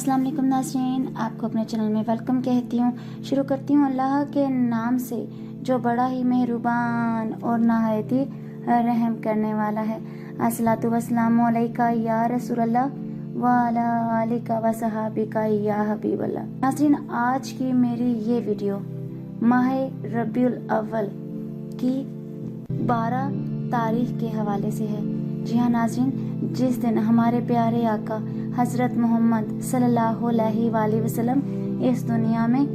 अस्सलाम वालेकुम नाज़रीन, आपको अपने चैनल में वेलकम कहती हूँ। शुरू करती हूँ अल्लाह के नाम से जो बड़ा ही मेहरबान और नहायत ही रहम करने वाला है। अस्सलातु वस्सलामु अलैका या रसूलल्लाह व अला आलिका व सहाबिका या हबीबल्लाह। नाज़रीन, आज की मेरी ये वीडियो माह रबीउल अव्वल की 12 तारीख के हवाले से है। जी हाँ नाज़रीन, जिस दिन हमारे प्यारे आका हज़रत मोहम्मद सल्लल्लाहु अलैहि वसल्लम इस दुनिया में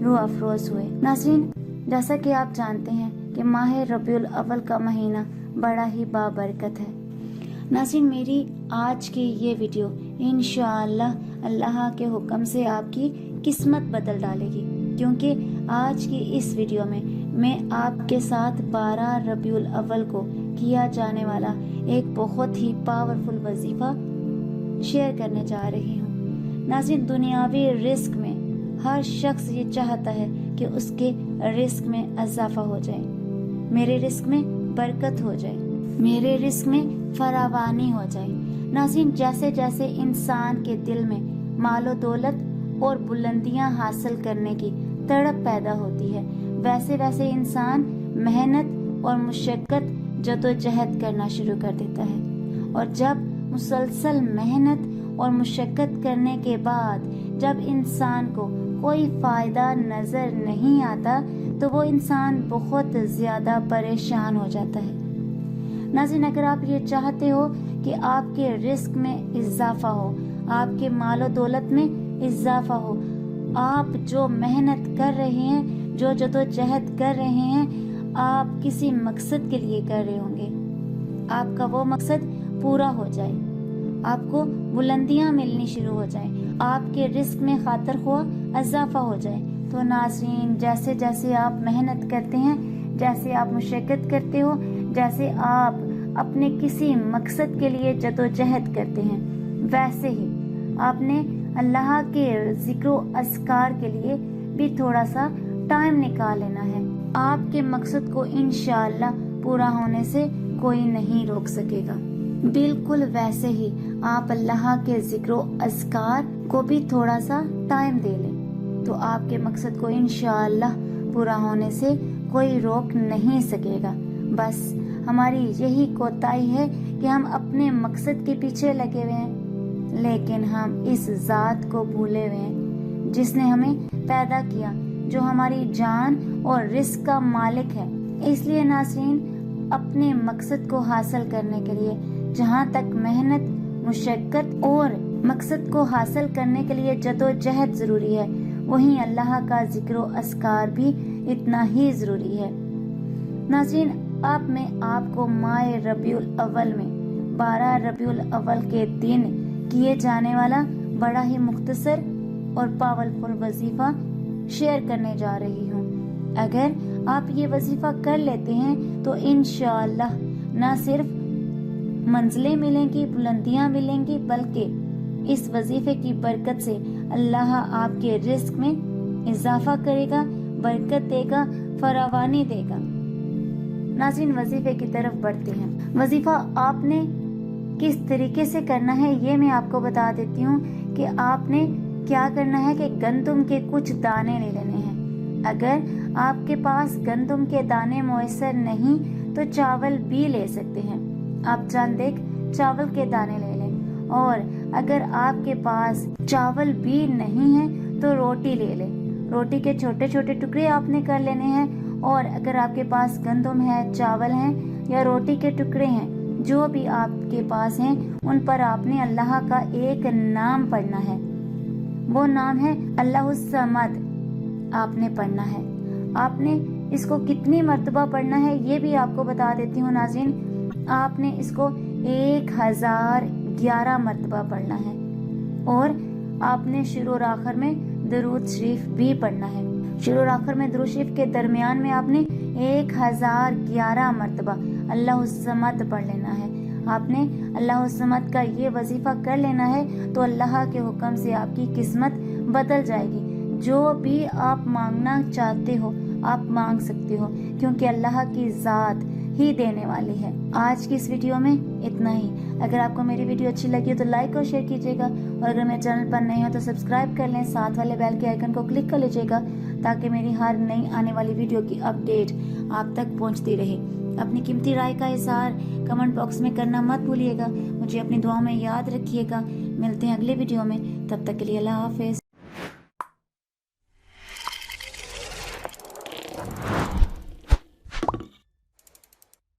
रूह अफरोज हुए। नाज़रीन, जैसा कि आप जानते हैं कि माह रबीउल अव्वल का महीना बड़ा ही बाबरकत है। नाज़रीन, मेरी आज की ये वीडियो इंशाअल्लाह अल्लाह के हुक्म से आपकी किस्मत बदल डालेगी, क्योंकि आज की इस वीडियो में मैं आपके साथ 12 रबीउल अव्वल को किया जाने वाला एक बहुत ही पावरफुल वजीफा शेयर करने जा रही हूँ। नाज़रीन, दुनियावी रिस्क में हर शख्स ये चाहता है कि उसके रिस्क में इजाफा हो जाए, मेरे रिस्क में बरकत हो जाए, मेरे रिस्क में फरावानी हो जाए। नाज़रीन, जैसे जैसे इंसान के दिल में मालो दौलत और बुलंदियां हासिल करने की तड़प पैदा होती है, वैसे वैसे इंसान मेहनत और मुशक्कत जदोजहद करना शुरू कर देता है। और जब मुसलसल मेहनत और मुशक्कत करने के बाद जब इंसान को कोई फ़ायदा नज़र नहीं आता, तो वो इंसान बहुत ज़्यादा परेशान हो जाता है। नाज़रीन, अगर आप ये चाहते हो कि आपके रिस्क में इजाफा हो, आपके मालो दौलत में इजाफा हो, आप जो मेहनत कर रहे हैं, जो जदोजहद कर रहे हैं, आप किसी मकसद के लिए कर रहे होंगे, आपका वो मकसद पूरा हो जाए, आपको बुलंदियां मिलनी शुरू हो जाए, आपके रिस्क में खातिर ख्वाह इजाफा हो जाए, तो नाज़रीन, जैसे जैसे आप मेहनत करते हैं, जैसे आप मुशक्कत करते हो, जैसे आप अपने किसी मकसद के लिए जदोजहद करते हैं, वैसे ही आपने अल्लाह के जिक्र अस्कार के लिए भी थोड़ा सा टाइम निकाल लेना है। आपके मकसद को इंशाअल्लाह पूरा होने से कोई नहीं रोक सकेगा। बिल्कुल वैसे ही आप अल्लाह के जिक्र अस्कार को भी थोड़ा सा टाइम दे लें, तो आपके मकसद को इंशाअल्लाह पूरा होने से कोई रोक नहीं सकेगा। बस हमारी यही कोताही है कि हम अपने मकसद के पीछे लगे हुए हैं, लेकिन हम इस ज़ात को भूले हुए हैं जिसने हमें पैदा किया, जो हमारी जान और रिस्क का मालिक है। इसलिए नाज़रीन, अपने मकसद को हासिल करने के लिए जहाँ तक मेहनत, मुशक्कत और मकसद को हासिल करने के लिए जदोजहद ज़रूरी है, वहीं अल्लाह का जिक्र अस्कार भी इतना ही ज़रूरी है। नाज़रीन, अब मैं आपको माह रबीउल अव्वल में 12 रबीउल अव्वल के दिन किए जाने वाला बड़ा ही मुख्तसर और पावरफुल वजीफा शेयर करने जा रही हूँ। अगर आप ये वजीफा कर लेते हैं तो इंशाअल्लाह न सिर्फ मंजिलें मिलेंगी, बुलंदियां मिलेंगी, बल्कि इस वजीफे की बरकत से अल्लाह आपके रिस्क में इजाफा करेगा, बरकत देगा, फरावानी देगा। नाज़रीन, वजीफे की तरफ बढ़ते हैं। वजीफा आपने किस तरीके से करना है ये मैं आपको बता देती हूँ कि आपने क्या करना है कि गंदम के कुछ दाने ले लेने हैं। अगर आपके पास गंदम के दाने मुयस्सर नहीं तो चावल भी ले सकते हैं। आप जान देख चावल के दाने ले लें, और अगर आपके पास चावल भी नहीं है तो रोटी ले लें। रोटी के छोटे छोटे टुकड़े आपने कर लेने हैं, और अगर आपके पास गंदम है, चावल हैं या रोटी के टुकड़े हैं, जो भी आपके पास हैं, उन पर आपने अल्लाह का एक नाम पढ़ना है। वो नाम है अल्लाहुस समद। आपने पढ़ना है। आपने इसको कितनी मर्तबा पढ़ना है ये भी आपको बता देती हूँ नाज़रीन। आपने इसको 1011 मर्तबा पढ़ना है, और आपने शुरू और आखिर में दरूद शरीफ भी पढ़ना है। शुरू और आखिर में दरूद शरीफ के दरमियान में आपने 1011 मर्तबा अल्लाहुस समद पढ़ लेना है। आपने अल्लाहुस समद का ये वजीफा कर लेना है, तो अल्लाह के हुक्म से आपकी किस्मत बदल जाएगी। जो भी आप मांगना चाहते हो आप मांग सकते हो, क्योंकि अल्लाह की ज़ात ہی دینے والی ہے۔ آج کی اس ویڈیو میں اتنا ہی۔ اگر آپ کو میری ویڈیو اچھی لگی تو لائک اور شیئر کیجیے گا، اور اگر میرے چینل پر نئے ہو تو سبسکرائب کر لیں، ساتھ والے بیل کے آئیکن کو کلک کر لیجیے گا تاکہ میری ہر نئی آنے والی ویڈیو کی اپڈیٹ آپ تک پہنچتی رہے۔ اپنی قیمتی رائے کا اظہار کمنٹ باکس میں کرنا مت بھولیے گا۔ مجھے اپنی دعاؤں میں یاد رکھیے گا۔ ملتے ہیں اگلے ویڈیو میں، تب تک کے لیے اللہ حافظ۔